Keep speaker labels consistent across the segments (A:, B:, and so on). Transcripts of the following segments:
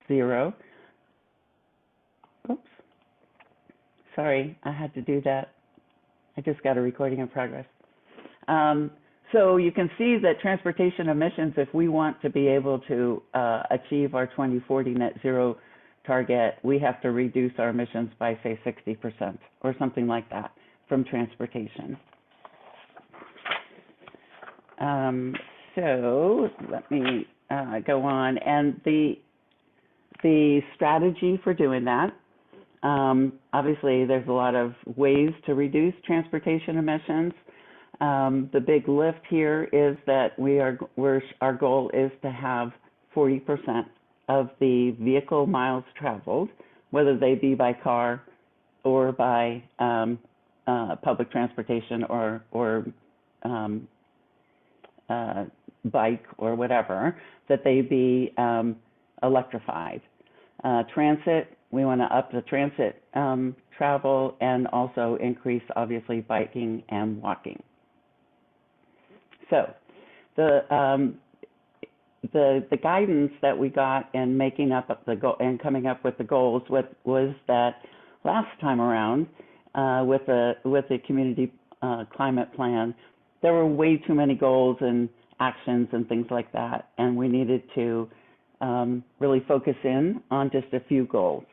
A: zero. Oops. Sorry, I had to do that. I just got a recording in progress. So you can see that transportation emissions, if we want to be able to achieve our 2040 net zero target, we have to reduce our emissions by, say, 60% or something like that from transportation. So let me go on. And the strategy for doing that, obviously there's a lot of ways to reduce transportation emissions. The big lift here is that our goal is to have 40% of the vehicle miles traveled, whether they be by car or by public transportation or bike or whatever, that they be electrified. Transit, we want to up the transit travel and also increase, obviously, biking and walking. So the guidance that we got in making up the goal and coming up with the goals was that last time around with the community climate plan, there were way too many goals and actions and things like that, and we needed to really focus in on just a few goals.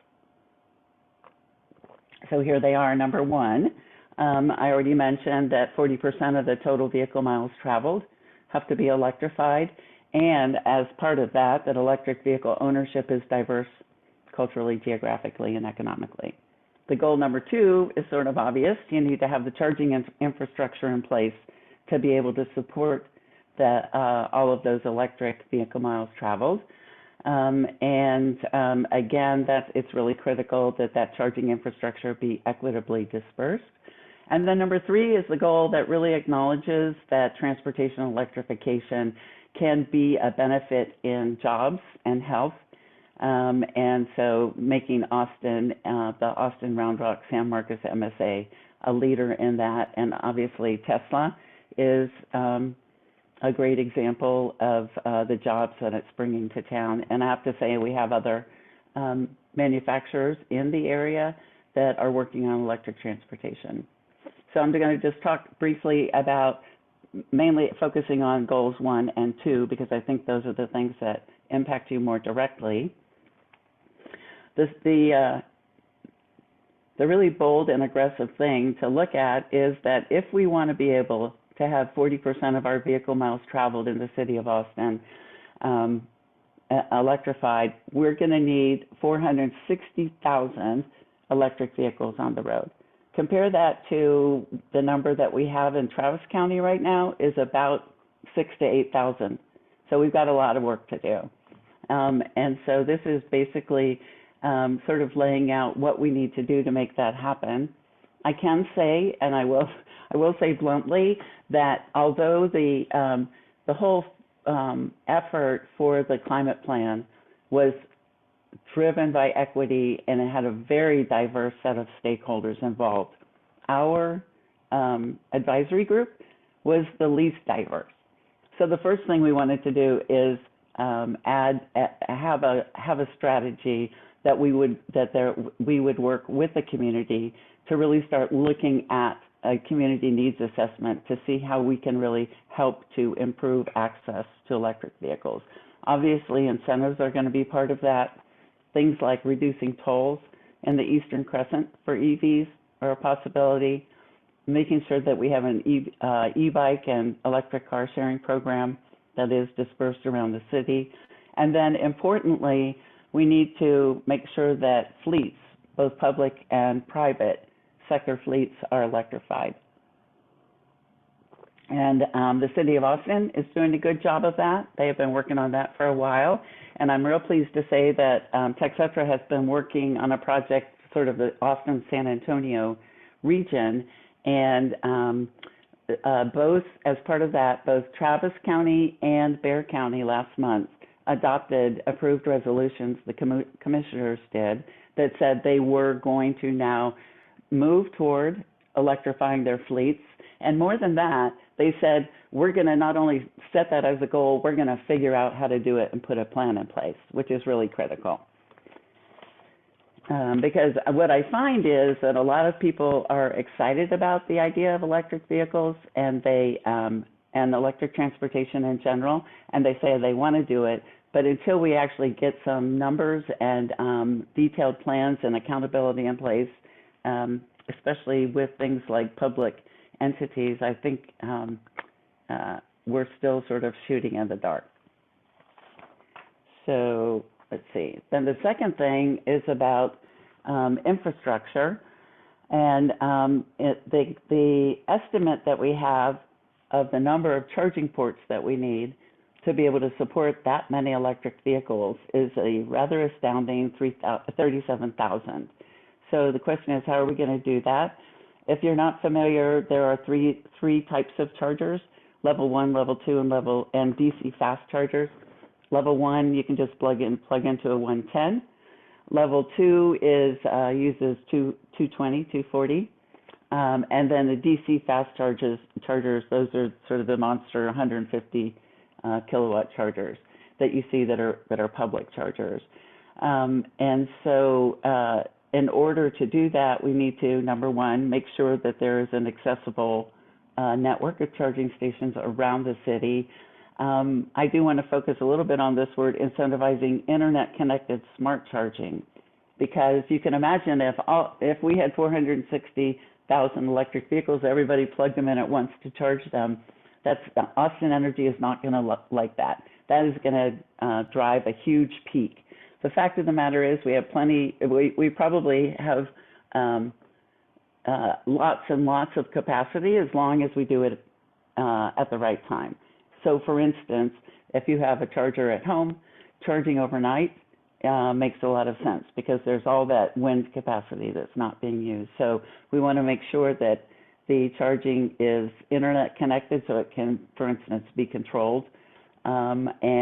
A: So here they are. Number one, I already mentioned that 40% of the total vehicle miles traveled have to be electrified, and as part of that, that electric vehicle ownership is diverse culturally, geographically, and economically. The goal number two is sort of obvious. You need to have the charging infrastructure in place to be able to support all of those electric vehicle miles traveled. Again, it's really critical that charging infrastructure be equitably dispersed. And then number three is the goal that really acknowledges that transportation electrification can be a benefit in jobs and health. And so making Austin, the Austin Round Rock San Marcos MSA, a leader in that. And obviously Tesla is a great example of the jobs that it's bringing to town. And I have to say, we have other manufacturers in the area that are working on electric transportation. So I'm going to just talk briefly about mainly focusing on goals 1 and 2, because I think those are the things that impact you more directly. The really bold and aggressive thing to look at is that if we want to be able to have 40% of our vehicle miles traveled in the city of Austin electrified, we're going to need 460,000 electric vehicles on the road. Compare that to the number that we have in Travis County right now is about 6,000 to 8,000. So we've got a lot of work to do. And so this is basically sort of laying out what we need to do to make that happen. I can say, and I will say bluntly, that although the whole effort for the climate plan was driven by equity and it had a very diverse set of stakeholders involved, our advisory group was the least diverse. So the first thing we wanted to do is have a strategy that we would work with the community to really start looking at a community needs assessment to see how we can really help to improve access to electric vehicles. Obviously, incentives are going to be part of that. Things like reducing tolls in the Eastern Crescent for EVs are a possibility. Making sure that we have an e-bike and electric car sharing program that is dispersed around the city. And then importantly, we need to make sure that fleets, both public and private sector fleets, are electrified. And the city of Austin is doing a good job of that. They have been working on that for a while. And I'm real pleased to say that TxETRA has been working on a project, sort of the Austin-San Antonio region. And both, as part of that, both Travis County and Bexar County last month adopted approved resolutions, the commissioners did, that said they were going to now move toward electrifying their fleets. And more than that, they said, we're going to not only set that as a goal, we're going to figure out how to do it and put a plan in place, which is really critical. Because what I find is that a lot of people are excited about the idea of electric vehicles and and electric transportation in general, and they say they want to do it, but until we actually get some numbers and detailed plans and accountability in place, especially with things like public entities, I think we're still sort of shooting in the dark. So let's see. Then the second thing is about infrastructure, and the estimate that we have of the number of charging ports that we need to be able to support that many electric vehicles is a rather astounding 37,000. So the question is, how are we going to do that? If you're not familiar, there are three types of chargers: level 1, level 2, and DC fast chargers. Level 1, you can just plug into a 110. Level 2 uses 220, 240. And then the DC fast chargers, those are sort of the monster 150 kilowatt chargers that you see that are public chargers. And so in order to do that, we need to, number one, make sure that there is an accessible network of charging stations around the city. I do want to focus a little bit on this word, incentivizing internet-connected smart charging, because you can imagine if we had 460,000 electric vehicles, everybody plugged them in at once to charge them. Austin Energy is not going to like that. That is going to drive a huge peak. The fact of the matter is, we have plenty. We probably have lots and lots of capacity as long as we do it at the right time. So, for instance, if you have a charger at home, charging overnight makes a lot of sense because there's all that wind capacity that's not being used. So we want to make sure that the charging is internet connected so it can, for instance, be controlled and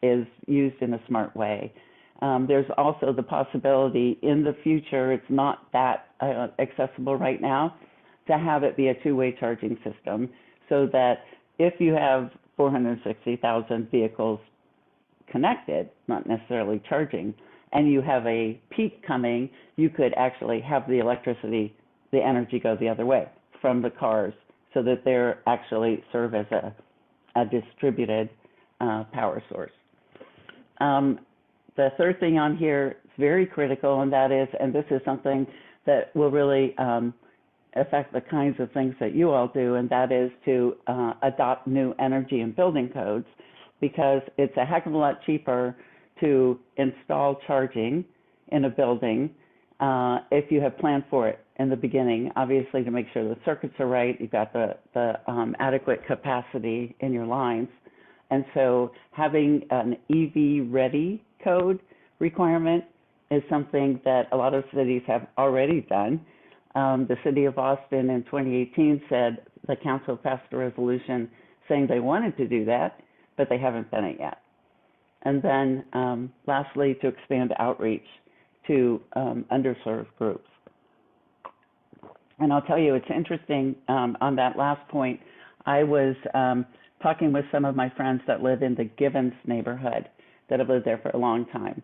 A: is used in a smart way. There's also the possibility in the future, it's not that accessible right now, to have it be a two-way charging system so that if you have 460,000 vehicles connected, not necessarily charging, and you have a peak coming, you could actually have the electricity, the energy go the other way from the cars so that they're actually serve as a distributed power source. The third thing on here is very critical, and that is, and this is something that will really affect the kinds of things that you all do, and that is to adopt new energy and building codes, because it's a heck of a lot cheaper to install charging in a building if you have planned for it in the beginning, obviously to make sure the circuits are right, you've got the adequate capacity in your lines. And so having an EV-ready code requirement is something that a lot of cities have already done. The city of Austin in 2018 said the council passed a resolution saying they wanted to do that, but they haven't done it yet. And then lastly, to expand outreach to underserved groups. And I'll tell you, it's interesting on that last point. I was talking with some of my friends that live in the Givens neighborhood that have lived there for a long time,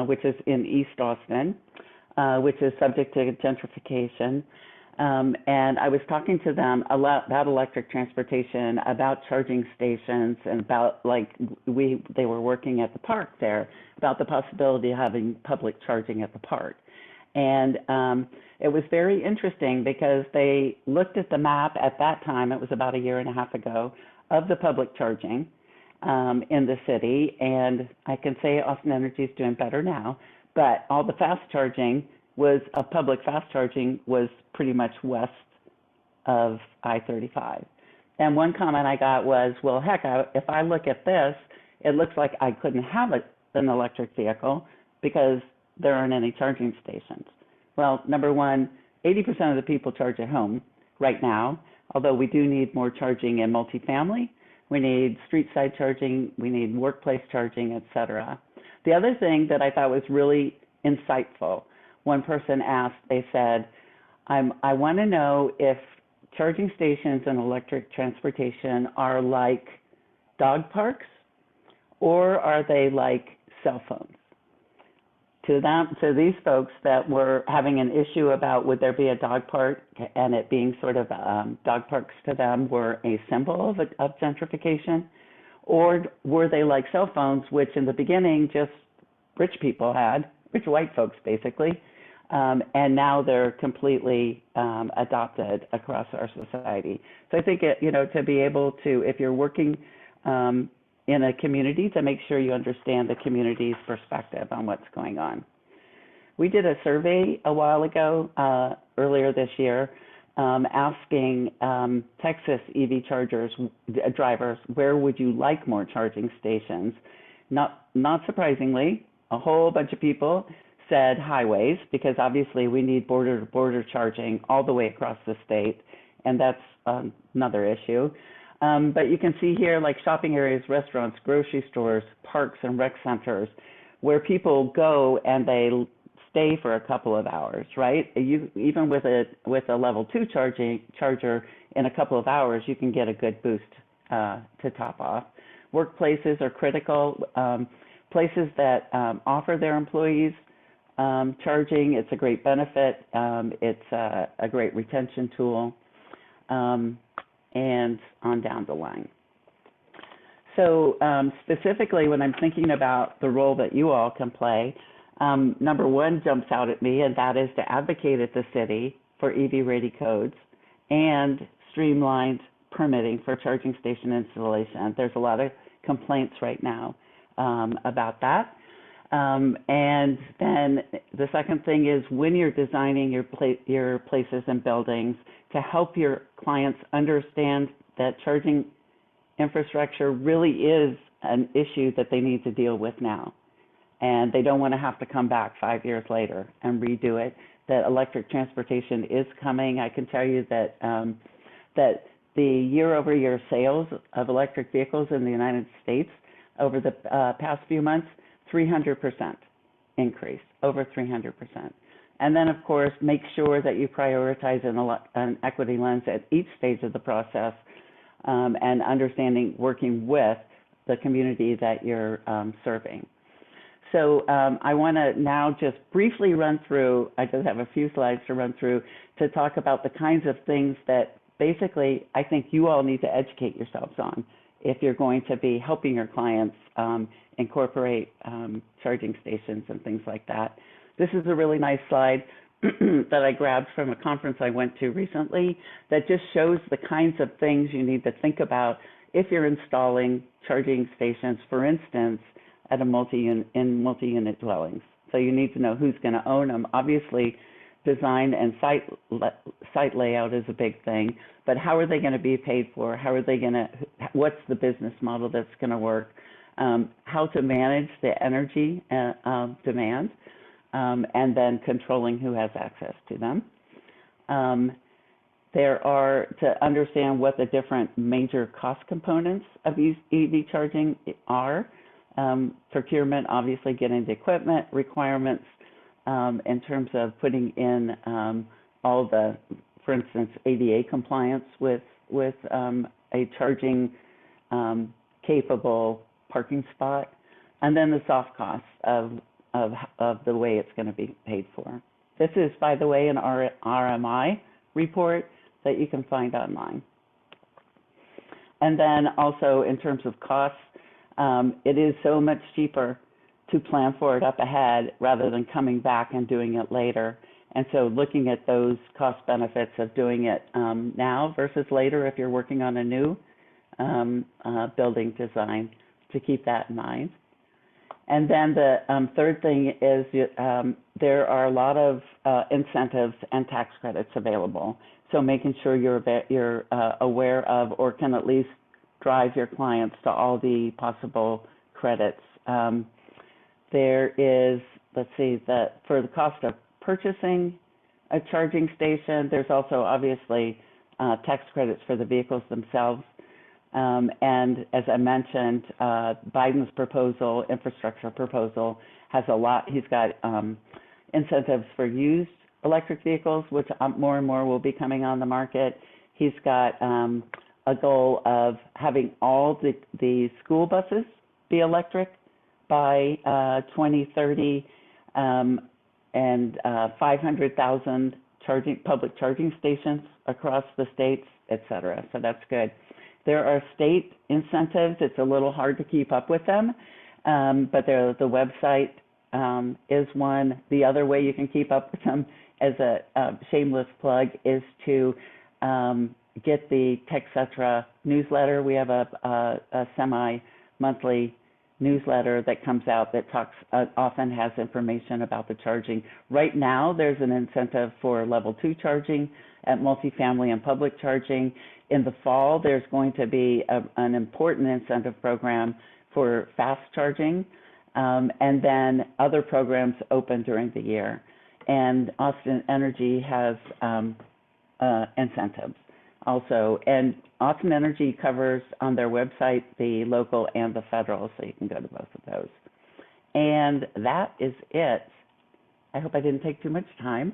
A: which is in East Austin, which is subject to gentrification. And I was talking to them about electric transportation, about charging stations, and about they were working at the park there, about the possibility of having public charging at the park. And it was very interesting because they looked at the map at that time, it was about a year and a half ago, of the public charging in the city. And I can say Austin Energy is doing better now, but all the fast charging public fast charging was pretty much west of I-35. And one comment I got was, well, heck, if I look at this, it looks like I couldn't have an electric vehicle because there aren't any charging stations. Well, number one, 80% of the people charge at home right now, although we do need more charging in multifamily. We need street side charging, we need workplace charging, et cetera. The other thing that I thought was really insightful, one person asked, they said, I want to know if charging stations and electric transportation are like dog parks or are they like cell phones? to them. So these folks that were having an issue about would there be a dog park and it being sort of dog parks to them were a symbol of gentrification, or were they like cell phones, which in the beginning just rich people had, rich white folks basically, and now they're completely adopted across our society. So I think, to be able to, if you're working in a community, to make sure you understand the community's perspective on what's going on. We did a survey a while ago, earlier this year, asking Texas EV drivers, where would you like more charging stations? Not surprisingly, a whole bunch of people said highways, because obviously we need border-to-border charging all the way across the state, and that's another issue. But you can see here, like shopping areas, restaurants, grocery stores, parks and rec centers, where people go and they stay for a couple of hours, right? Even with a level 2 charger in a couple of hours, you can get a good boost to top off. Workplaces are critical. Places that offer their employees charging, it's a great benefit. It's a great retention tool, and on down the line. So specifically, when I'm thinking about the role that you all can play, number one jumps out at me, and that is to advocate at the city for EV-ready codes and streamlined permitting for charging station installation. There's a lot of complaints right now about that. And then the second thing is, when you're designing your places and buildings, to help your clients understand that charging infrastructure really is an issue that they need to deal with now. And they don't want to have to come back 5 years later and redo it. That electric transportation is coming. I can tell you that that the year-over-year sales of electric vehicles in the United States over the past few months, 300% increase, over 300%. And then, of course, make sure that you prioritize an equity lens at each stage of the process, and understanding, working with the community that you're serving. So I want to now just briefly run through, I just have a few slides to run through to talk about the kinds of things that basically I think you all need to educate yourselves on if you're going to be helping your clients incorporate charging stations and things like that. This is a really nice slide that I grabbed from a conference I went to recently that just shows the kinds of things you need to think about if you're installing charging stations, for instance, at a multi-unit dwellings. So you need to know who's going to own them. Obviously, design and site layout is a big thing, but how are they going to be paid for? How are they going to, what's the business model that's going to work? How to manage the energy demand, and then controlling who has access to them. There are, to understand what the different major cost components of EV charging are. Procurement, obviously getting the equipment, requirements in terms of putting in all the, for instance, ADA compliance with a charging capable parking spot, and then the soft costs of the way it's going to be paid for. This is, by the way, an RMI report that you can find online. And then also in terms of costs, it is so much cheaper to plan for it up ahead rather than coming back and doing it later. And so looking at those cost benefits of doing it now versus later if you're working on a new building design, to keep that in mind. And then the third thing is there are a lot of incentives and tax credits available. So making sure you're aware of, or can at least drive your clients to all the possible credits. There is, let's see, that for the cost of purchasing a charging station, there's also obviously tax credits for the vehicles themselves. And as I mentioned, Biden's proposal, infrastructure proposal, has a lot. He's got incentives for used electric vehicles, which more and more will be coming on the market. He's got a goal of having all the school buses be electric by 2030. um, and 500,000 public charging stations across the states, et cetera. So that's good. There are state incentives. It's a little hard to keep up with them, but the website is one. The other way you can keep up with them, as a shameless plug, is to get the TechCetra newsletter. We have a semi-monthly newsletter that comes out that talks often has information about the charging. Right now, there's an incentive for level 2 charging at multifamily and public charging. In the fall, there's going to be an important incentive program for fast charging, and then other programs open during the year. And Austin Energy has incentives also. And Austin Energy covers on their website the local and the federal, so you can go to both of those. And that is it. I hope I didn't take too much time.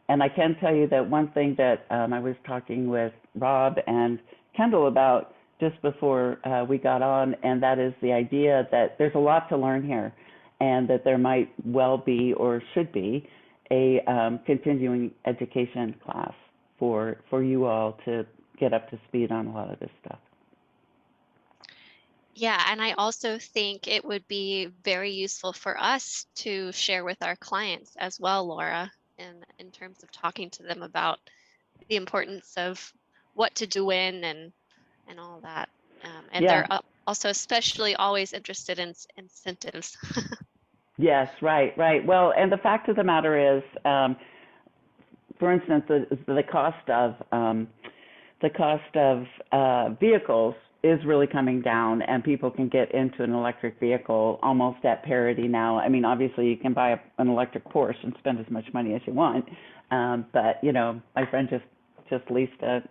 A: And I can tell you that one thing that I was talking with Rob and Kendall about just before we got on, and that is the idea that there's a lot to learn here, and that there might well be or should be a continuing education class for you all to get up to speed on a lot of this stuff.
B: Yeah, and I also think it would be very useful for us to share with our clients as well, Laura, in terms of talking to them about the importance of what to do when and all that. And
A: Yeah.
B: they're also especially always interested in incentives.
A: Yes, right. Well, and the fact of the matter is, for instance, the cost of vehicles is really coming down, and people can get into an electric vehicle almost at parity now. I mean, obviously, you can buy an electric Porsche and spend as much money as you want, but you know, my friend just leased a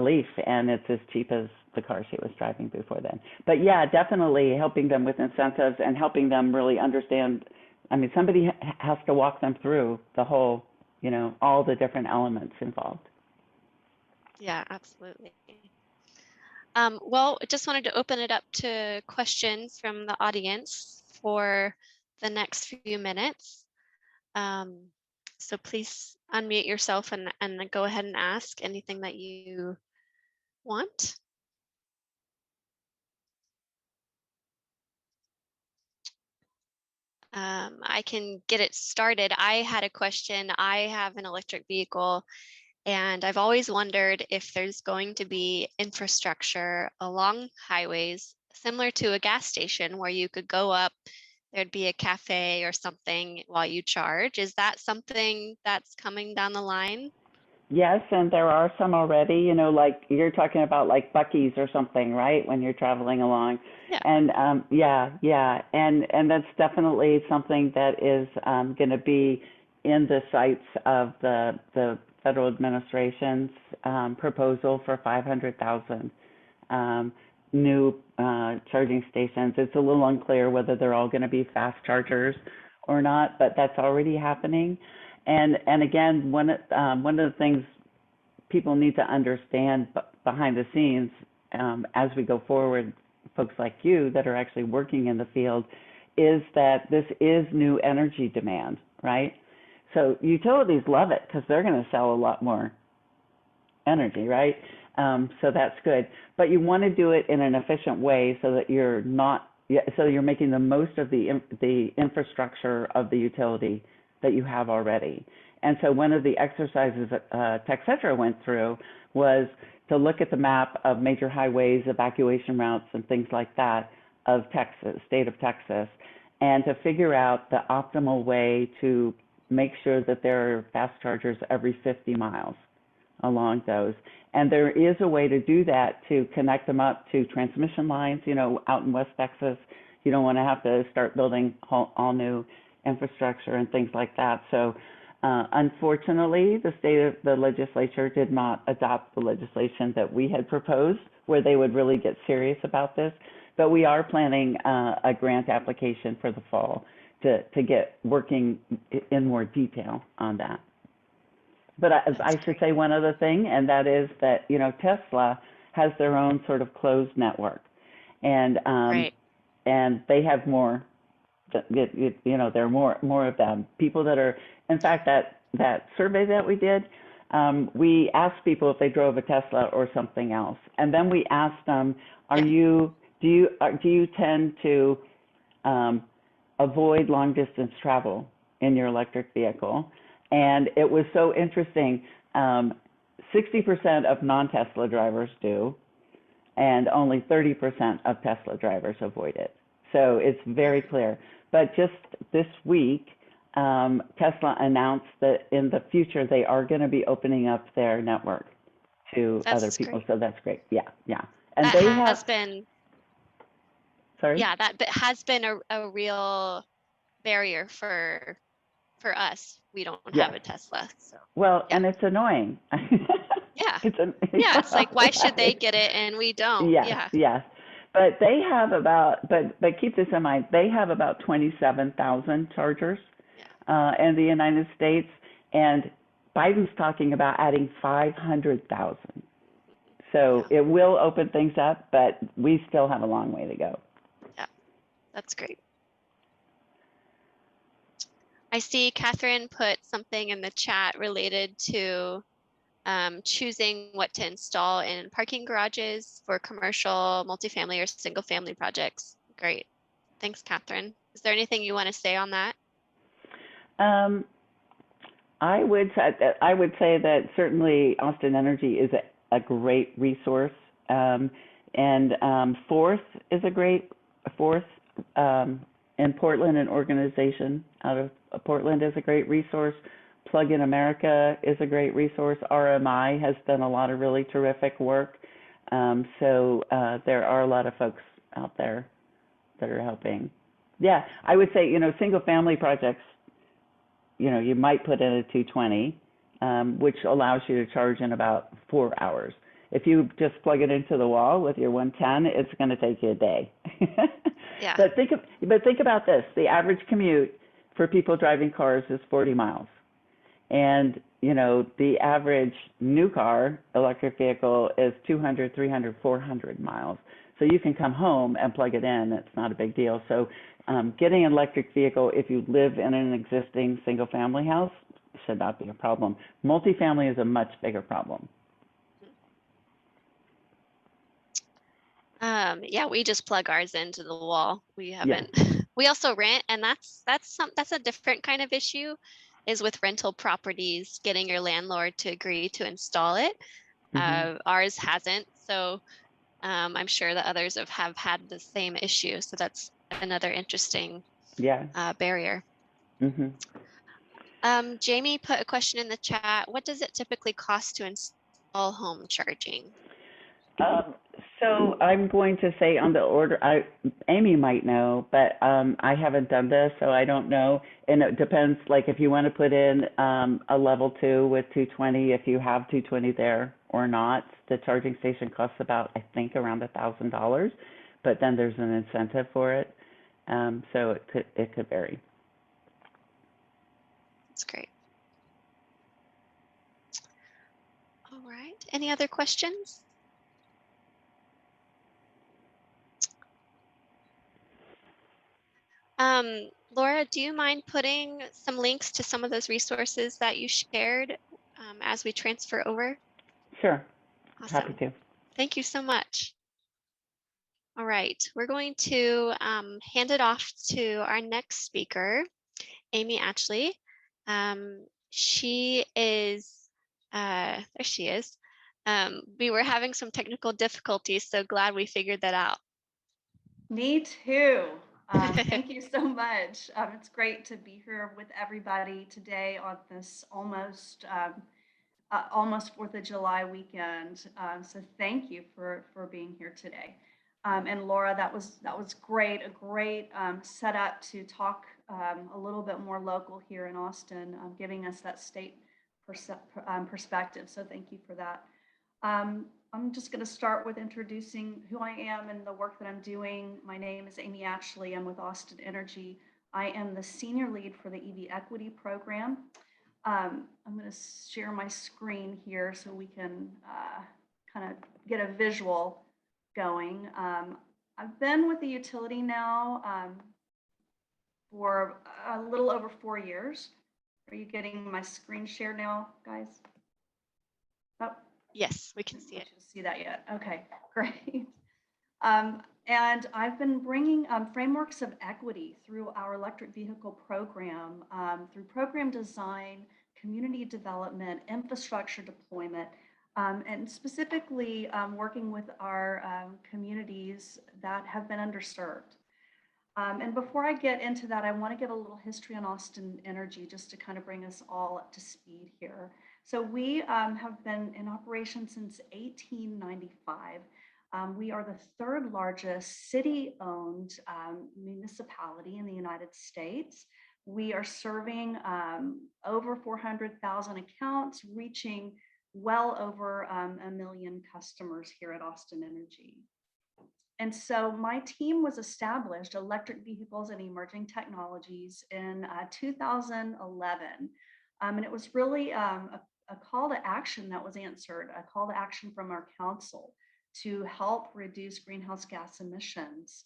A: Leaf, and it's as cheap as the car she was driving before then. But yeah, definitely helping them with incentives and helping them really understand. I mean, somebody has to walk them through the whole, you know, all the different elements involved.
B: Yeah, absolutely. Well, I just wanted to open it up to questions from the audience for the next few minutes. So please unmute yourself and go ahead and ask anything that you want. I can get it started. I had a question. I have an electric vehicle, and I've always wondered if there's going to be infrastructure along highways similar to a gas station where you could go up, there'd be a cafe or something while you charge. Is that something that's coming down the line?
A: Yes, and there are some already, you know, like you're talking about like Buc-ee's or something, right? When you're traveling along.
B: Yeah.
A: And yeah. And that's definitely something that is going to be in the sights of the federal administration's proposal for 500,000 new charging stations. It's a little unclear whether they're all going to be fast chargers or not, but that's already happening. And again, one of the things people need to understand behind the scenes as we go forward, folks like you that are actually working in the field, is that this is new energy demand, right? So utilities love it because they're going to sell a lot more energy, right? So that's good. But you want to do it in an efficient way so that you're not, so you're making the most of the infrastructure of the utility that you have already. And so one of the exercises that TechCetra went through was to look at the map of major highways, evacuation routes, and things like that of Texas, state of Texas, and to figure out the optimal way to make sure that there are fast chargers every 50 miles along those. And there is a way to do that, to connect them up to transmission lines, you know, out in West Texas. You don't want to have to start building all new infrastructure and things like that. So unfortunately, the legislature did not adopt the legislation that we had proposed, where they would really get serious about this. But we are planning a grant application for the fall to get working in more detail on that. But I should say one other thing, and that is that, you know, Tesla has their own sort of closed network, and
B: Right.
A: and they have more There are more of them. People that are, in fact, that survey that we did, we asked people if they drove a Tesla or something else, and then we asked them, do you tend to avoid long distance travel in your electric vehicle? And it was so interesting. 60% of non-Tesla drivers do, and only 30% of Tesla drivers avoid it. So it's very clear. But just this week, Tesla announced that in the future they are going to be opening up their network to other people. Great. So that's great. Yeah. And
B: that has been.
A: Sorry.
B: Yeah, that has been a real barrier for us. We don't have a Tesla. So.
A: Well, and it's annoying.
B: Yeah. It's like, why should they get it and we don't?
A: Yes. But they have but keep this in mind, they have about 27,000 chargers in the United States, and Biden's talking about adding 500,000. So it will open things up, but we still have a long way to go.
B: Yeah, that's great. I see Catherine put something in the chat related to choosing what to install in parking garages for commercial, multifamily, or single family projects. Great. Thanks, Catherine. Is there anything you want to say on that?
A: I would say that certainly Austin Energy is a great resource. Fourth is a great in Portland, an organization out of Portland is a great resource. Plug-in America is a great resource. RMI has done a lot of really terrific work. So there are a lot of folks out there that are helping. Yeah, I would say, single family projects, you might put in a 220, which allows you to charge in about 4 hours. If you just plug it into the wall with your 110, it's going to take you a day. But think about this. The average commute for people driving cars is 40 miles. And, the average new car, electric vehicle, is 200, 300, 400 miles. So you can come home and plug it in. It's not a big deal. So getting an electric vehicle, if you live in an existing single-family house, should not be a problem. Multifamily is a much bigger problem.
B: We just plug ours into the wall. We haven't. We also rent, and that's a different kind of issue, is with rental properties, getting your landlord to agree to install it. Ours hasn't, so I'm sure that others have had the same issue. So that's another interesting barrier. Jamie put a question in the chat. What does it typically cost to install home charging?
A: So I'm going to say on the order, Amy might know, but I haven't done this, so I don't know. And it depends, like if you want to put in a level 2 with 220, if you have 220 there or not. The charging station costs about, I think, around $1,000, but then there's an incentive for it. So it could vary.
B: That's great. All right. Any other questions? Laura, do you mind putting some links to some of those resources that you shared as we transfer over?
A: Sure.
B: Awesome.
A: Happy to.
B: Thank you so much. All right, we're going to hand it off to our next speaker, Amy Atchley. She is, there she is. We were having some technical difficulties, so glad we figured that out.
C: Me too. Thank you so much. It's great to be here with everybody today on this almost 4th of July weekend. So thank you for being here today. And Laura, that was great. A great setup to talk a little bit more local here in Austin, giving us that state perspective. So thank you for that. I'm just going to start with introducing who I am and the work that I'm doing. My name is Amy Atchley. I'm with Austin Energy. I am the senior lead for the EV Equity program. I'm going to share my screen here so we can kind of get a visual going. I've been with the utility now for a little over 4 years. Are you getting my screen share now, guys? Oh,
B: Yes, we can
C: didn't
B: see
C: want
B: it.
C: you to see that yet. Okay, great. And I've been bringing frameworks of equity through our electric vehicle program, through program design, community development, infrastructure deployment, and specifically working with our communities that have been underserved. And before I get into that, I want to give a little history on Austin Energy just to kind of bring us all up to speed here. So we have been in operation since 1895. We are the third largest city-owned municipality in the United States. We are serving over 400,000 accounts, reaching well over 1 million customers here at Austin Energy. And so my team was established, Electric Vehicles and Emerging Technologies, in 2011. And it was really a call to action that was answered, a call to action from our council to help reduce greenhouse gas emissions.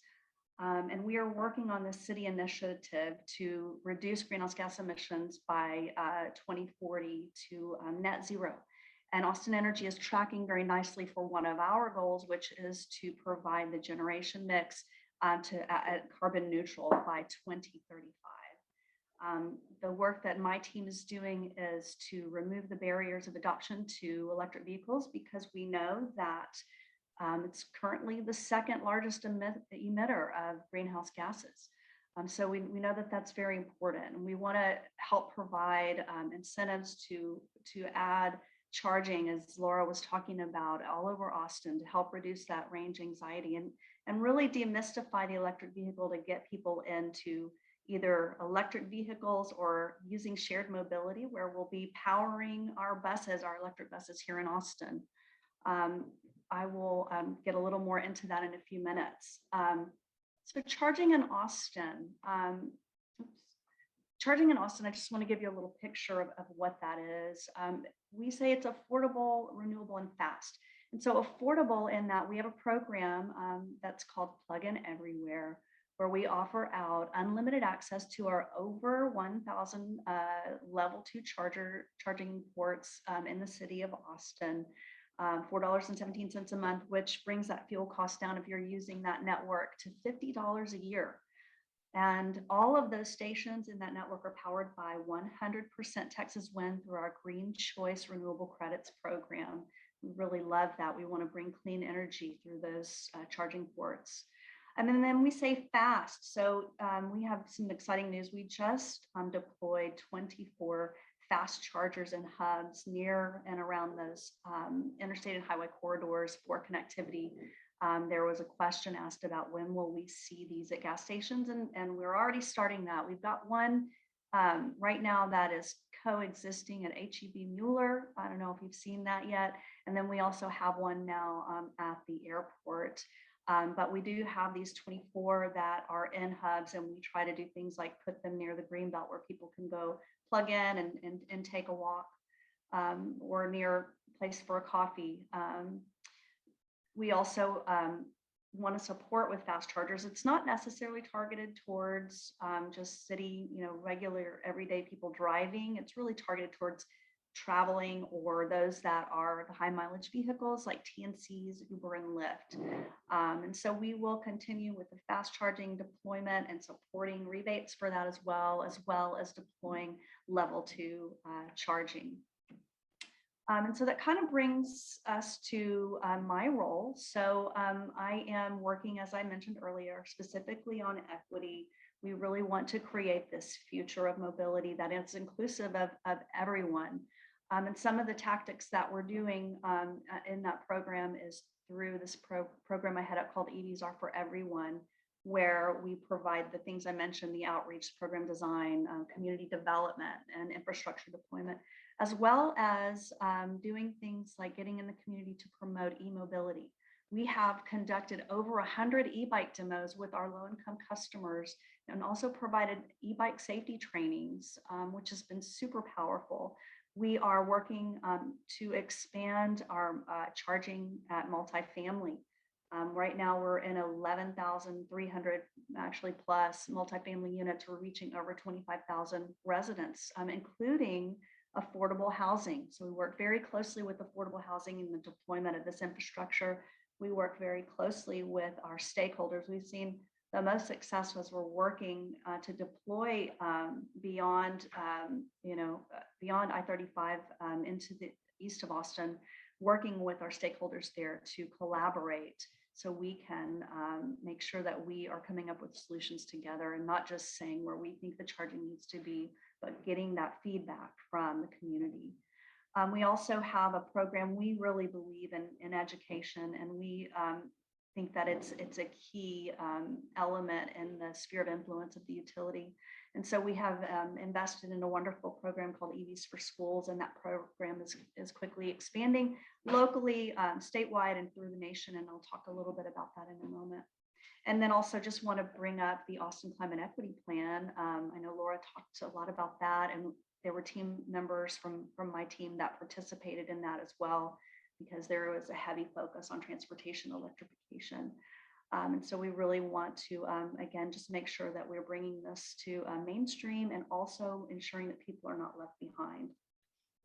C: And we are working on this city initiative to reduce greenhouse gas emissions by 2040 to net zero. And Austin Energy is tracking very nicely for one of our goals, which is to provide the generation mix to carbon neutral by 2035. The work that my team is doing is to remove the barriers of adoption to electric vehicles, because we know that it's currently the second largest emitter of greenhouse gases. So we know that that's very important. And we want to help provide incentives to add charging, as Laura was talking about, all over Austin to help reduce that range anxiety and really demystify the electric vehicle to get people into either electric vehicles or using shared mobility, where we'll be powering our buses, our electric buses here in Austin. I will get a little more into that in a few minutes. So charging in Austin, Charging in Austin, I just want to give you a little picture of what that is. We say it's affordable, renewable, and fast. And so affordable in that we have a program that's called Plug In Everywhere, where we offer out unlimited access to our over 1,000 level 2 charging ports in the city of Austin. $4.17 a month, which brings that fuel cost down if you're using that network to $50 a year. And all of those stations in that network are powered by 100% Texas wind through our Green Choice Renewable Credits program. We really love that. We want to bring clean energy through those charging ports. And then we say fast. So we have some exciting news. We just deployed 24 fast chargers and hubs near and around those interstate and highway corridors for connectivity. There was a question asked about when will we see these at gas stations, and we're already starting that. We've got one right now that is coexisting at HEB Mueller. I don't know if you've seen that yet. And then we also have one now at the airport. But we do have these 24 that are in hubs, and we try to do things like put them near the greenbelt where people can go plug in and take a walk, or near a place for a coffee. We also want to support with fast chargers. It's not necessarily targeted towards just city, regular everyday people driving. It's really targeted towards traveling, or those that are the high mileage vehicles like TNCs, Uber, and Lyft. And so we will continue with the fast charging deployment and supporting rebates for that, as well as deploying level 2 charging. And so that kind of brings us to my role. So I am working, as I mentioned earlier, specifically on equity. We really want to create this future of mobility that is inclusive of everyone. And some of the tactics that we're doing in that program is through this program I head up called EVs Are For Everyone, where we provide the things I mentioned: the outreach, program design, community development, and infrastructure deployment, as well as doing things like getting in the community to promote EMobility. We have conducted over 100 e-bike demos with our low-income customers, and also provided e-bike safety trainings, which has been super powerful. We are working to expand our charging at multifamily. Right now, we're in 11,300 actually plus multifamily units. We're reaching over 25,000 residents, including affordable housing. So we work very closely with affordable housing in the deployment of this infrastructure. We work very closely with our stakeholders. We've seen the most success as we're working to deploy beyond, beyond I-35 into the east of Austin, working with our stakeholders there to collaborate so we can make sure that we are coming up with solutions together and not just saying where we think the charging needs to be, but getting that feedback from the community. We also have a program. We really believe in education, and we think that it's a key element in the sphere of influence of the utility. And so we have invested in a wonderful program called EVs for Schools, and that program is quickly expanding locally, statewide, and through the nation. And I'll talk a little bit about that in a moment. And then also just want to bring up the Austin Climate Equity Plan. I know Laura talked a lot about that, and there were team members from my team that participated in that as well, because there was a heavy focus on transportation electrification. And so we really want to, again, just make sure that we're bringing this to mainstream and also ensuring that people are not left behind.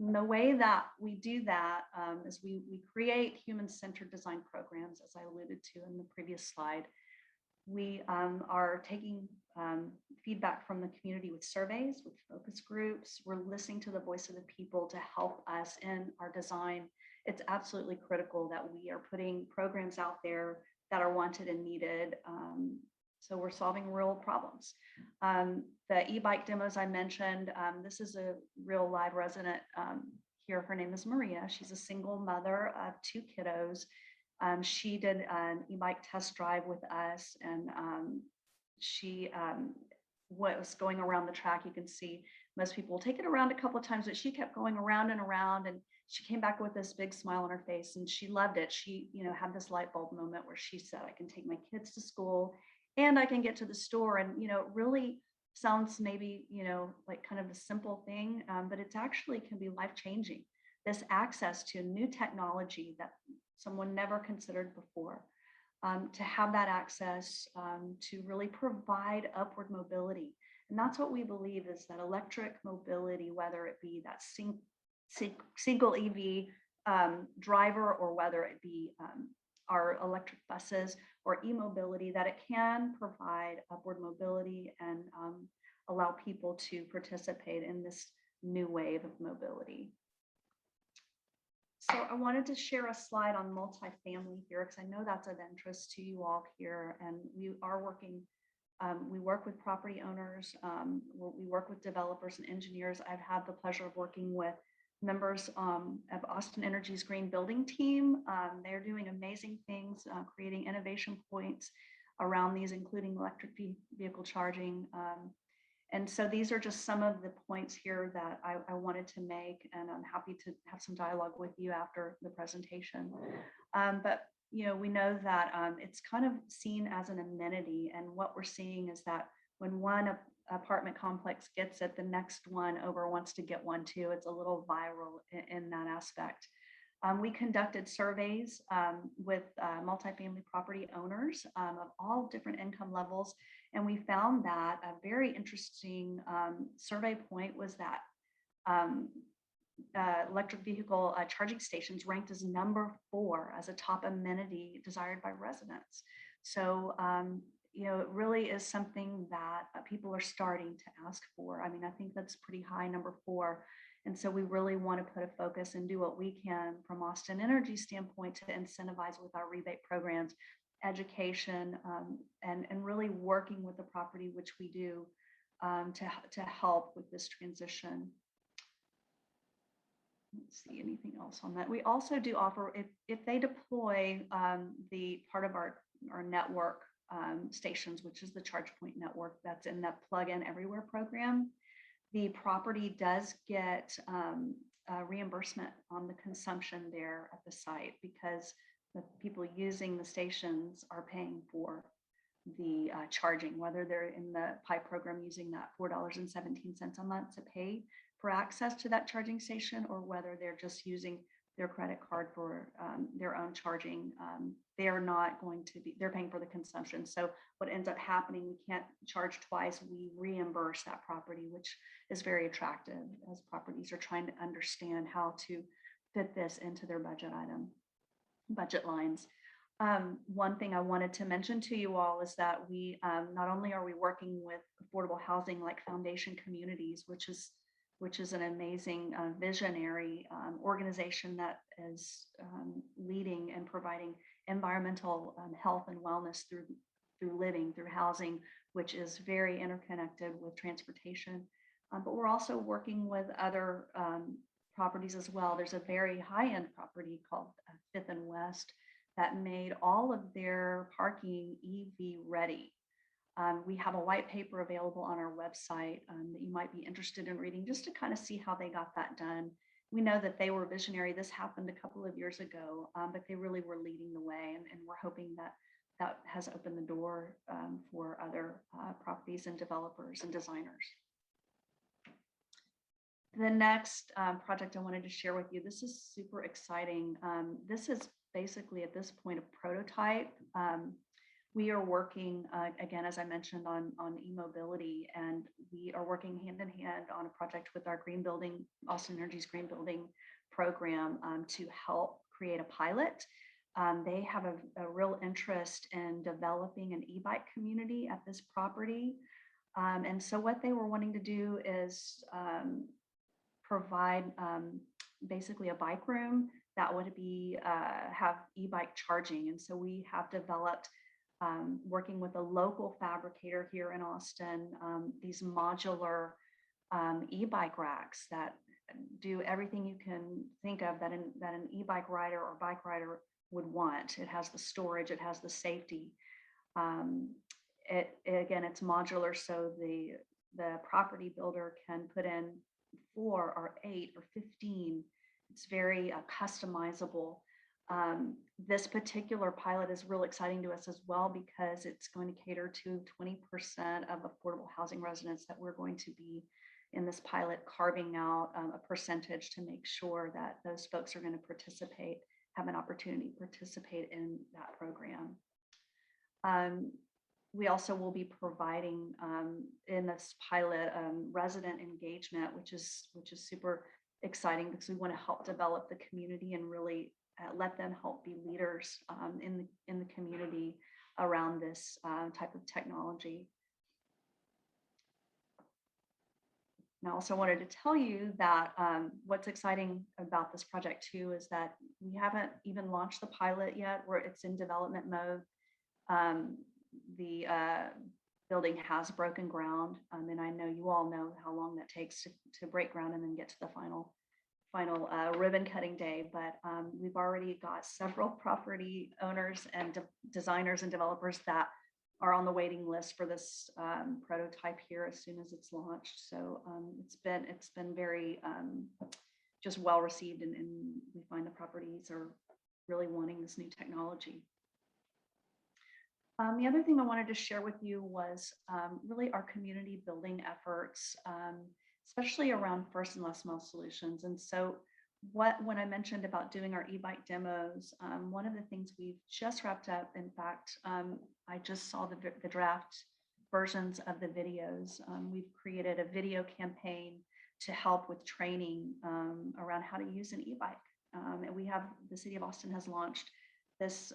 C: And the way that we do that is we create human-centered design programs, as I alluded to in the previous slide. We are taking feedback from the community with surveys, with focus groups. We're listening to the voice of the people to help us in our design. It's absolutely critical that we are putting programs out there that are wanted and needed. So we're solving real problems. The e-bike demos I mentioned, this is a real live resident here. Her name is Maria. She's a single mother of 2 kiddos. She did an e-bike test drive with us, and she was going around the track. You can see most people take it around a couple of times, but she kept going around and around, and she came back with this big smile on her face, and she loved it. She, had this light bulb moment where she said, "I can take my kids to school and I can get to the store." And, it really sounds maybe, like kind of a simple thing, but it's actually can be life-changing. This access to new technology that someone never considered before, to have that access to really provide upward mobility. And that's what we believe is that electric mobility, whether it be that single EV driver, or whether it be our electric buses or e-mobility, that it can provide upward mobility and allow people to participate in this new wave of mobility. So I wanted to share a slide on multifamily here, because I know that's of interest to you all here. And we are working, we work with property owners, we work with developers and engineers. I've had the pleasure of working with members of Austin Energy's Green Building team. They're doing amazing things, creating innovation points around these, including electric vehicle charging. And so these are just some of the points here that I wanted to make, and I'm happy to have some dialogue with you after the presentation. But we know that it's kind of seen as an amenity, and what we're seeing is that when one apartment complex gets it, the next one over wants to get one too. It's a little viral in that aspect. We conducted surveys with multifamily property owners of all different income levels, and we found that a very interesting survey point was that electric vehicle charging stations ranked as number 4 as a top amenity desired by residents. So, it really is something that people are starting to ask for. I mean, I think that's pretty high, number 4. And so we really want to put a focus and do what we can from Austin Energy standpoint to incentivize with our rebate programs, education, and really working with the property, which we do, to help with this transition. Let's see, anything else on that? We also do offer, if they deploy the part of our network stations, which is the ChargePoint network that's in that plug-in everywhere program, the property does get reimbursement on the consumption there at the site, because the people using the stations are paying for the charging, whether they're in the PI program using that $4.17 a month to pay for access to that charging station, or whether they're just using their credit card for their own charging. They're not going to be, they're paying for the consumption. So what ends up happening, we can't charge twice, we reimburse that property, which is very attractive as properties are trying to understand how to fit this into their budget lines. One thing I wanted to mention to you all is that we not only are we working with affordable housing like Foundation Communities, which is an amazing visionary organization that is leading and providing environmental health and wellness through living, through housing, which is very interconnected with transportation. But we're also working with other properties as well. There's a very high-end property called Fifth and West that made all of their parking EV ready. We have a white paper available on our website that you might be interested in reading, just to kind of see how they got that done. We know that they were visionary. This happened a couple of years ago, but they really were leading the way, and we're hoping that that has opened the door for other properties and developers and designers. The next project I wanted to share with you, this is super exciting. This is basically at this point a prototype. We are working, again, as I mentioned, on EMobility, and we are working hand in hand on a project with our Green Building, Austin Energy's Green Building program to help create a pilot. They have a real interest in developing an e-bike community at this property. And so what they were wanting to do is provide basically a bike room that would be have e-bike charging. And so we have developed, working with a local fabricator here in Austin, these modular e-bike racks that do everything you can think of that an e-bike rider or bike rider would want. It has the storage, it has the safety. Again, it's modular, so the property builder can put in 4 or 8 or 15. It's very customizable. This particular pilot is real exciting to us as well, because it's going to cater to 20% of affordable housing residents that we're going to be in this pilot, carving out a percentage to make sure that those folks are going to participate, have an opportunity to participate in that program. We also will be providing in this pilot resident engagement, which is super exciting, because we want to help develop the community and really let them help be leaders in the community around this type of technology. And I also wanted to tell you that what's exciting about this project too is that we haven't even launched the pilot yet, where it's in development mode. The building has broken ground, and I know you all know how long that takes to break ground and then get to the final ribbon cutting day. But we've already got several property owners and designers and developers that are on the waiting list for this prototype here as soon as it's launched. So it's been very just well received, and we find the properties are really wanting this new technology. The other thing I wanted to share with you was really our community building efforts, especially around first and last mile solutions. And so when I mentioned about doing our e-bike demos, one of the things we've just wrapped up, in fact, I just saw the draft versions of the videos. We've created a video campaign to help with training around how to use an e-bike. And the city of Austin has launched this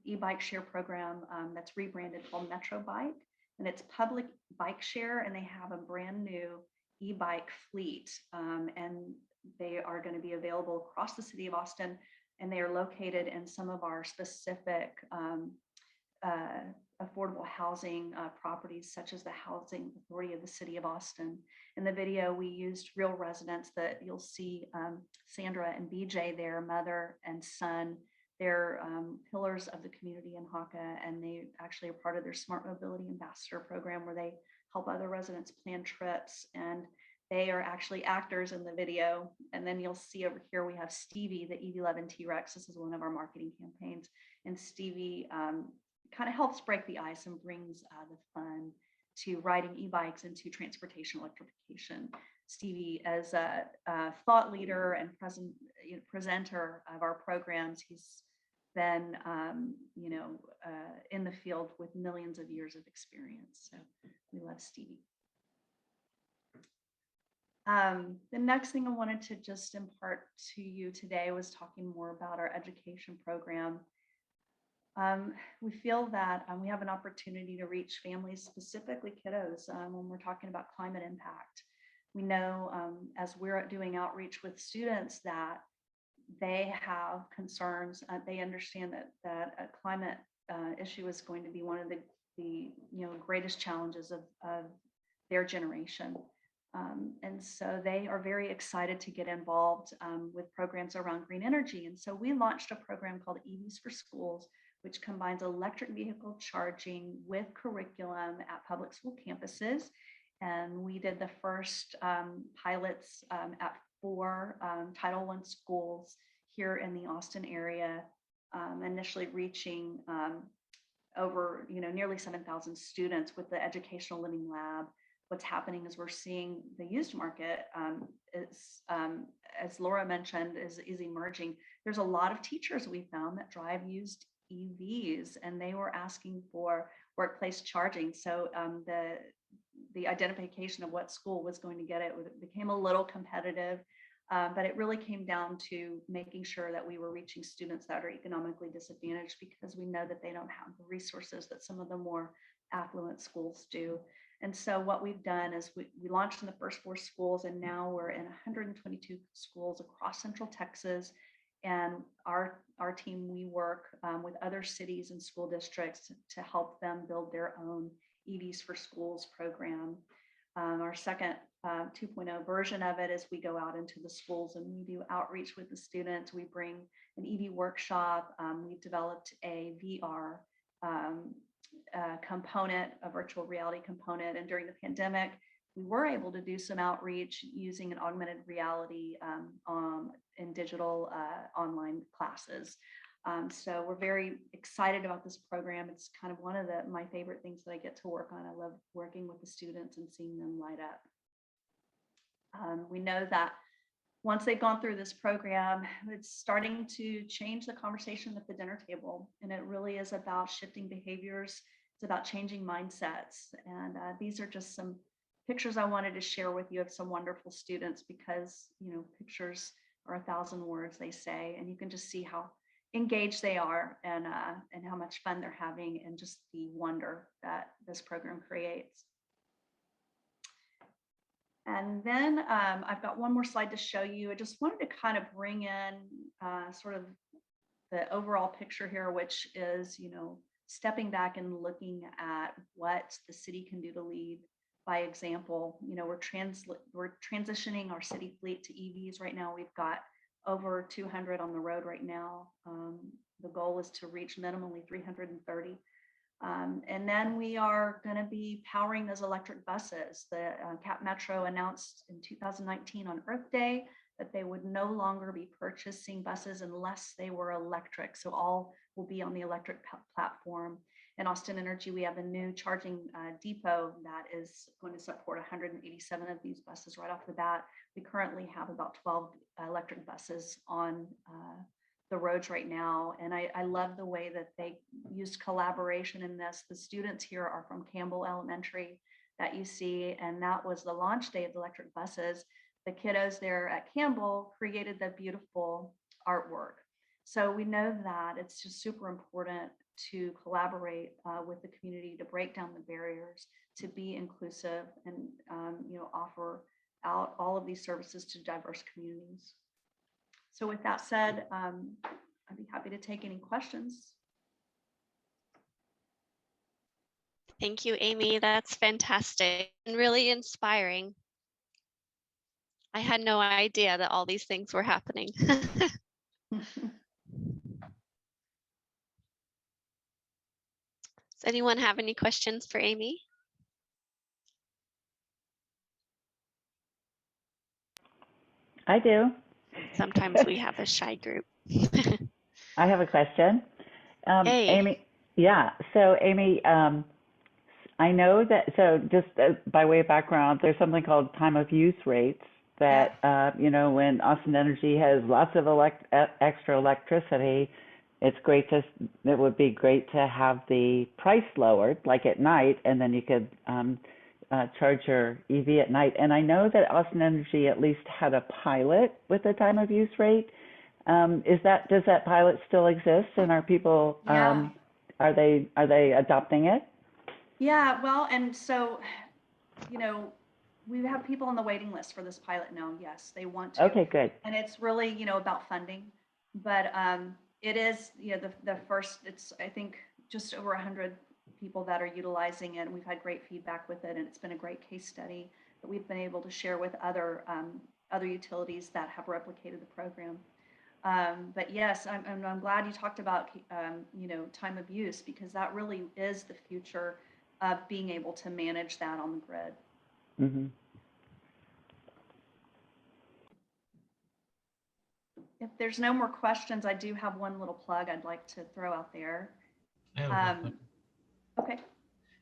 C: e-bike share program that's rebranded called Metro Bike, and it's public bike share, and they have a brand new e-bike fleet, and they are going to be available across the city of Austin, and they are located in some of our specific affordable housing properties, such as the Housing Authority of the City of Austin. In the video, we used real residents that you'll see Sandra and BJ, their mother and son. They're pillars of the community in Haka, and they actually are part of their Smart Mobility Ambassador program, where they help other residents plan trips, and they are actually actors in the video. And then you'll see over here, we have Stevie, the EV11 T-Rex. This is one of our marketing campaigns. And Stevie kind of helps break the ice and brings the fun to riding e-bikes into transportation electrification. Stevie, as a thought leader and presenter of our programs, he's been, in the field with millions of years of experience. So we love Stevie. The next thing I wanted to just impart to you today was talking more about our education program. We feel that we have an opportunity to reach families, specifically kiddos, when we're talking about climate impact. We know as we're doing outreach with students that they have concerns. They understand that a climate issue is going to be one of the greatest challenges of their generation. And so they are very excited to get involved with programs around green energy. And so we launched a program called EVs for Schools, which combines electric vehicle charging with curriculum at public school campuses. And we did the first pilots at 4 Title I schools here in the Austin area, initially reaching over nearly 7,000 students with the Educational Living Lab. What's happening is we're seeing the used market is, as Laura mentioned, is emerging. There's a lot of teachers we found that drive used EVs, and they were asking for workplace charging. So the identification of what school was going to get it became a little competitive, but it really came down to making sure that we were reaching students that are economically disadvantaged, because we know that they don't have the resources that some of the more affluent schools do. And so what we've done is we launched in the first 4 schools, and now we're in 122 schools across Central Texas. And our team, we work with other cities and school districts to help them build their own EVs for Schools program. Our second 2.0 version of it is we go out into the schools and we do outreach with the students. We bring an EV workshop. We've developed a VR component, a virtual reality component. And during the pandemic, we were able to do some outreach using an augmented reality in digital online classes. So we're very excited about this program. It's kind of one of my favorite things that I get to work on. I love working with the students and seeing them light up. We know that once they've gone through this program, it's starting to change the conversation at the dinner table. And it really is about shifting behaviors. It's about changing mindsets. And these are just some pictures I wanted to share with you of some wonderful students, because, pictures are 1,000 words, they say, and you can just see how engaged they are and how much fun they're having, and just the wonder that this program creates. And then I've got one more slide to show you. I just wanted to kind of bring in sort of the overall picture here, which is, stepping back and looking at what the city can do to lead by example. We're transitioning our city fleet to EVs right now. We've got over 200 on the road right now. The goal is to reach minimally 330. And then we are going to be powering those electric buses. The Cap Metro announced in 2019 on Earth Day that they would no longer be purchasing buses unless they were electric. So all will be on the electric platform. In Austin Energy, we have a new charging depot that is going to support 187 of these buses right off the bat. We currently have about 12 electric buses on the roads right now. And I love the way that they used collaboration in this. The students here are from Campbell Elementary that you see, and that was the launch day of the electric buses. The kiddos there at Campbell created the beautiful artwork. So we know that it's just super important to collaborate with the community to break down the barriers, to be inclusive, and offer out all of these services to diverse communities. So with that said, I'd be happy to take any questions.
B: Thank you, Amy. That's fantastic and really inspiring. I had no idea that all these things were happening. Does anyone have any questions for Amy?
A: I do.
B: Sometimes we have a shy group.
A: I have a question.
B: Hey.
A: Amy, yeah. So Amy, I know that, so just by way of background, there's something called time of use rates
C: Yep.
A: that, when Austin Energy has lots of extra electricity, it would be great to have the price lowered, like at night, and then you could charge your EV at night. And I know that Austin Energy at least had a pilot with a time of use rate. Does that pilot still exist? And are people,
C: Yeah.
A: are they adopting it?
C: Yeah. Well, and so, we have people on the waiting list for this pilot now. Yes, they want to.
A: Okay, good.
C: And it's really, about funding. But it is, the first, it's, I think, just over 100 people that are utilizing it. And we've had great feedback with it. And it's been a great case study that we've been able to share with other utilities that have replicated the program. But yes, I'm glad you talked about, time of use, because that really is the future of being able to manage that on the grid.
A: Hmm.
C: If there's no more questions, I do have one little plug I'd like to throw out there.
D: I have a question.
C: Okay.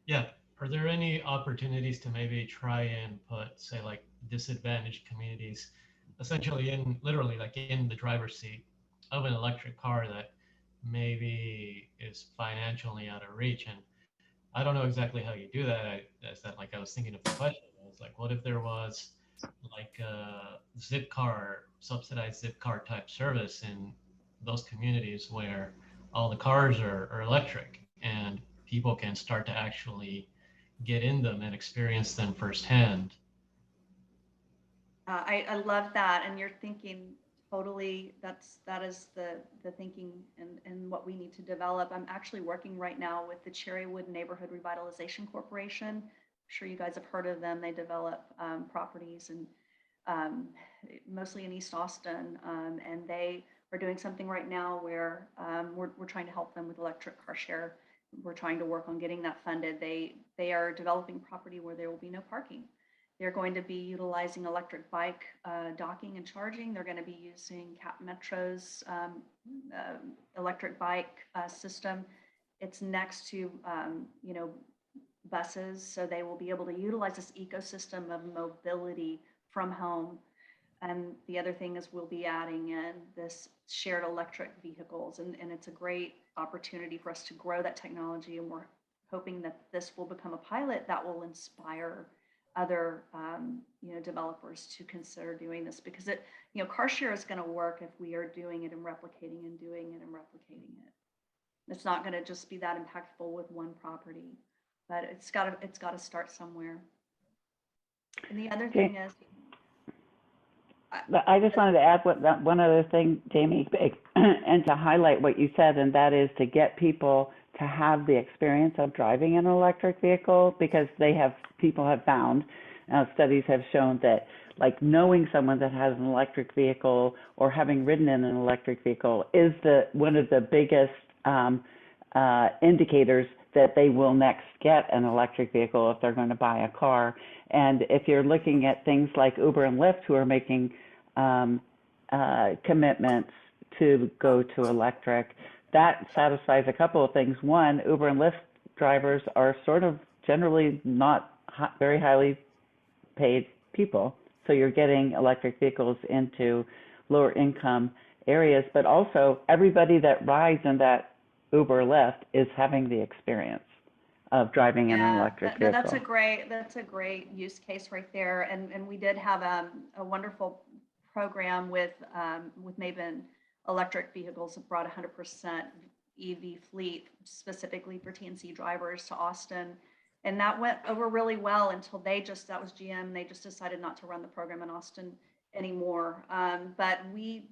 D: Yeah. Are there any opportunities to maybe try and put, say, like disadvantaged communities, essentially literally like in the driver's seat of an electric car that maybe is financially out of reach? And I don't know exactly how you do that. I was thinking of the question. I was like, what if there was like a subsidized zip car type service in those communities where all the cars are electric and people can start to actually get in them and experience them firsthand?
C: I love that, and you're thinking totally. That is the thinking and what we need to develop. I'm actually working right now with the Cherrywood Neighborhood Revitalization Corporation. I'm sure you guys have heard of them. They develop properties and mostly in East Austin, and they are doing something right now where we're trying to help them with electric car share. We're trying to work on getting that funded. They are developing property where there will be no parking. They're going to be utilizing electric bike docking and charging. They're going to be using Cap Metro's electric bike system. It's next to, buses, so they will be able to utilize this ecosystem of mobility from home. And the other thing is we'll be adding in this shared electric vehicles, and it's a great opportunity for us to grow that technology. And we're hoping that this will become a pilot that will inspire other developers to consider doing this, because car share is going to work if we are doing it and replicating and doing it and replicating it. It's not going to just be that impactful with one property, but it's got to start somewhere. And the other thing is,
A: I just wanted to add one other thing, Jamie, and to highlight what you said, and that is to get people to have the experience of driving an electric vehicle, because people have found, studies have shown that, like, knowing someone that has an electric vehicle or having ridden in an electric vehicle is one of the biggest indicators that they will next get an electric vehicle if they're going to buy a car. And if you're looking at things like Uber and Lyft, who are making commitments to go to electric, that satisfies a couple of things. One, Uber and Lyft drivers are sort of generally not very highly paid people. So you're getting electric vehicles into lower income areas, but also everybody that rides in that Uber Lyft is having the experience of driving in an electric vehicle.
C: That's a great use case right there. And we did have a wonderful program with Maven electric vehicles that brought 100% EV fleet specifically for TNC drivers to Austin. And that went over really well until that was GM. They just decided not to run the program in Austin anymore. But we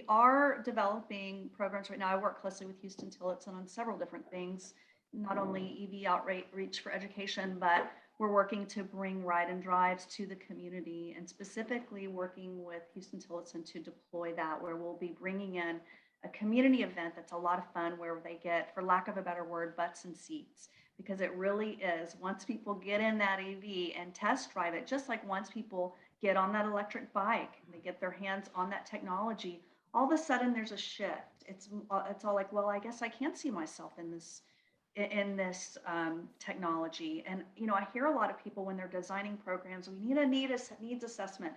C: are developing programs right now. I work closely with Houston Tillotson on several different things, not only EV outreach for education, but we're working to bring ride and drives to the community, and specifically working with Houston Tillotson to deploy that, where we'll be bringing in a community event that's a lot of fun, where they get, for lack of a better word, butts and seats. Because it really is, once people get in that EV and test drive it, just like once people get on that electric bike and they get their hands on that technology, all of a sudden there's a shift. It's all like, well, I guess I can see myself in this in this technology. And, you know, I hear a lot of people when they're designing programs, we need a needs assessment.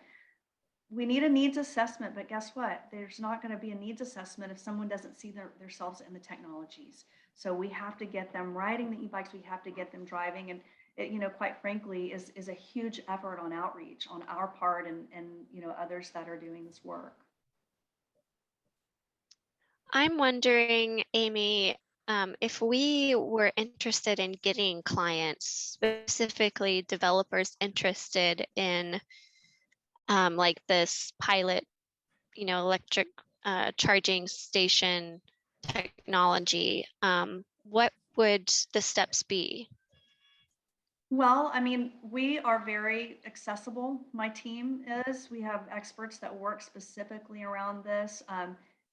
C: We need a needs assessment, but guess what? There's not going to be a needs assessment if someone doesn't see themselves in the technologies. So we have to get them riding the e-bikes. We have to get them driving. And it, you know, quite frankly, is a huge effort on outreach on our part and, you know, others that are doing this work.
B: I'm wondering, Amy, if we were interested in getting clients, specifically developers interested in like this pilot, you know, electric charging station technology, what would the steps be?
C: Well, I mean, we are very accessible. My team is. We have experts that work specifically around this.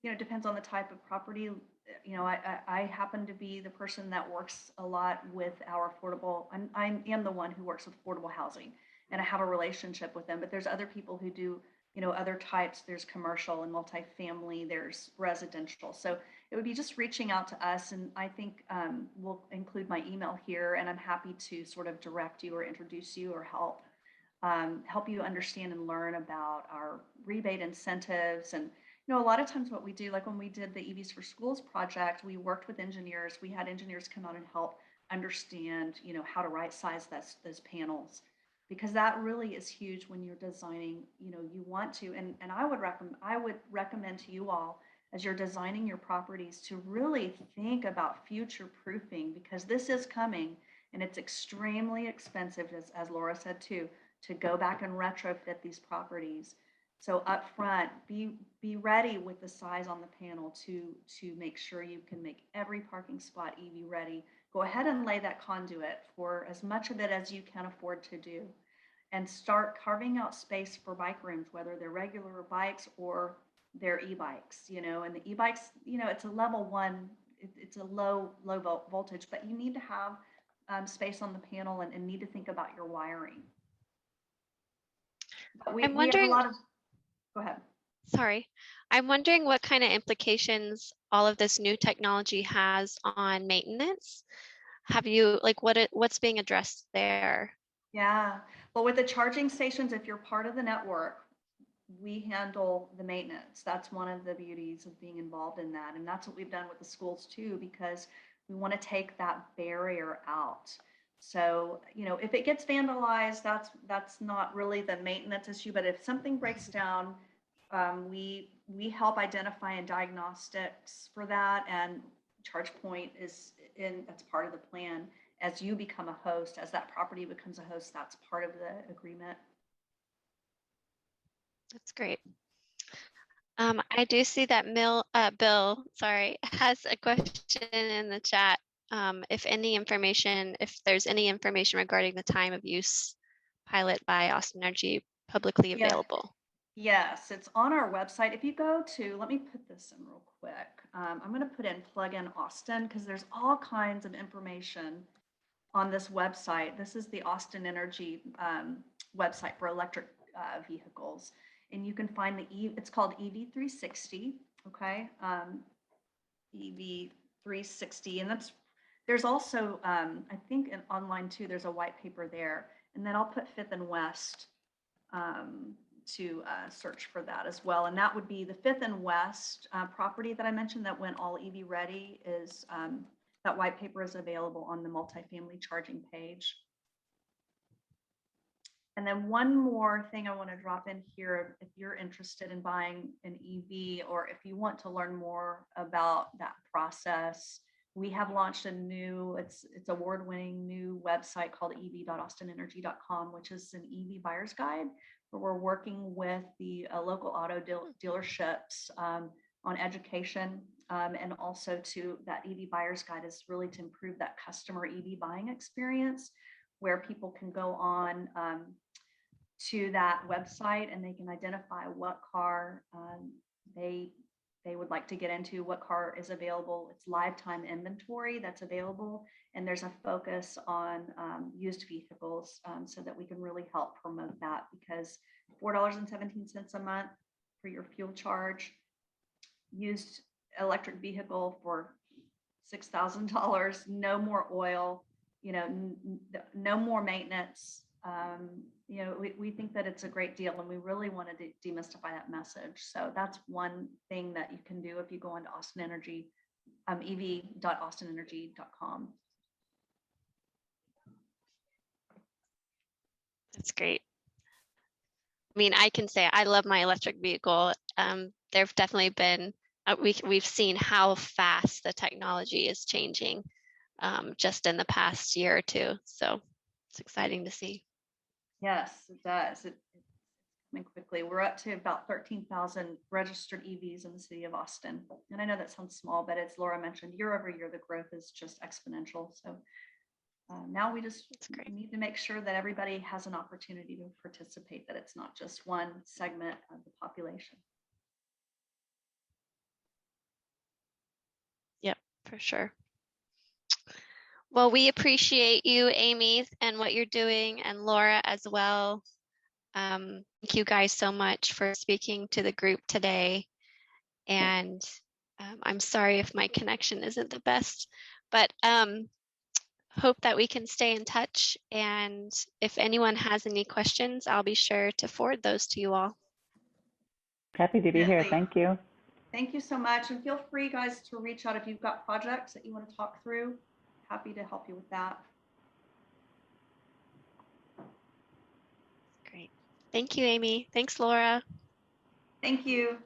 C: You know, it depends on the type of property. You know, I happen to be the person that works a lot with our affordable. I am the one who works with affordable housing, and I have a relationship with them. But there's other people who do, you know, other types. There's commercial and multifamily. There's residential. So it would be just reaching out to us. And I think we'll include my email here, and I'm happy to sort of direct you or introduce you or help you understand and learn about our rebate incentives. And, you know, a lot of times what we do, like when we did the EVs for Schools project, we worked with engineers. We had engineers come out and help understand, you know, how to right size those panels, because that really is huge when you're designing. You know, you want to, and I would recommend to you all, as you're designing your properties, to really think about future proofing, because this is coming and it's extremely expensive, as Laura said too, to go back and retrofit these properties. So up front, be ready with the size on the panel to make sure you can make every parking spot EV ready. Go ahead and lay that conduit for as much of it as you can afford to do, and start carving out space for bike rooms, whether they're regular bikes or their e-bikes, you know. And the e-bikes, you know, it's a level one, it's a low voltage, but you need to have space on the panel, and need to think about your wiring. But
B: I'm
C: we have a
B: wondering,
C: lot of, go ahead.
B: sorry, I'm wondering what kind of implications all of this new technology has on maintenance. Have you, like, what's being addressed there?
C: Yeah, well, with the charging stations, if you're part of the network, we handle the maintenance. That's one of the beauties of being involved in that. And that's what we've done with the schools too, because we want to take that barrier out. So, you know, if it gets vandalized, that's not really the maintenance issue. But if something breaks down, we help identify and diagnostics for that. And ChargePoint is in, that's part of the plan. As you become a host, as that property becomes a host, that's part of the agreement.
B: That's great. I do see that Bill, sorry, has a question in the chat. If there's any information regarding the time of use pilot by Austin Energy publicly available.
C: Yes, it's on our website. If you go to, let me put this in real quick. I'm going to put in plug in Austin, because there's all kinds of information on this website. This is the Austin Energy website for electric vehicles. And you can find it's called EV360, okay? EV360, and there's also, I think online too, there's a white paper there. And then I'll put Fifth and West to search for that as well. And that would be the Fifth and West property that I mentioned that went all EV ready. Is that white paper is available on the multifamily charging page. And then one more thing I want to drop in here, if you're interested in buying an EV, or if you want to learn more about that process, we have launched a new, it's award-winning new website called ev.austinenergy.com, which is an EV buyer's guide, where we're working with the local auto dealerships on education, and also to that EV buyer's guide is really to improve that customer EV buying experience, where people can go on to that website and they can identify what car they would like to get into, what car is available. It's lifetime inventory that's available, and there's a focus on used vehicles, so that we can really help promote that, because $4.17 a month for your fuel charge, used electric vehicle for $6,000, no more oil, no more maintenance. We think that it's a great deal, and we really want to demystify that message. So that's one thing that you can do if you go into Austin Energy, ev.austinenergy.com.
B: That's great. I mean, I can say I love my electric vehicle. There've definitely been, we've seen how fast the technology is changing just in the past year or two. So it's exciting to see.
C: Yes, it does. It's coming quickly. We're up to about 13,000 registered EVs in the city of Austin. And I know that sounds small, but as Laura mentioned, year over year, the growth is just exponential. So now we just need to make sure that everybody has an opportunity to participate, that it's not just one segment of the population.
B: Yep, for sure. Well, we appreciate you, Amy, and what you're doing, and Laura as well. Thank you guys so much for speaking to the group today. And I'm sorry if my connection isn't the best, but hope that we can stay in touch. And if anyone has any questions, I'll be sure to forward those to you all.
A: Happy to be here. Thank you.
C: Thank you so much. And feel free, guys, to reach out if you've got projects that you want to talk through. Happy to help you with that.
B: Great. Thank you, Amy. Thanks, Laura.
C: Thank you.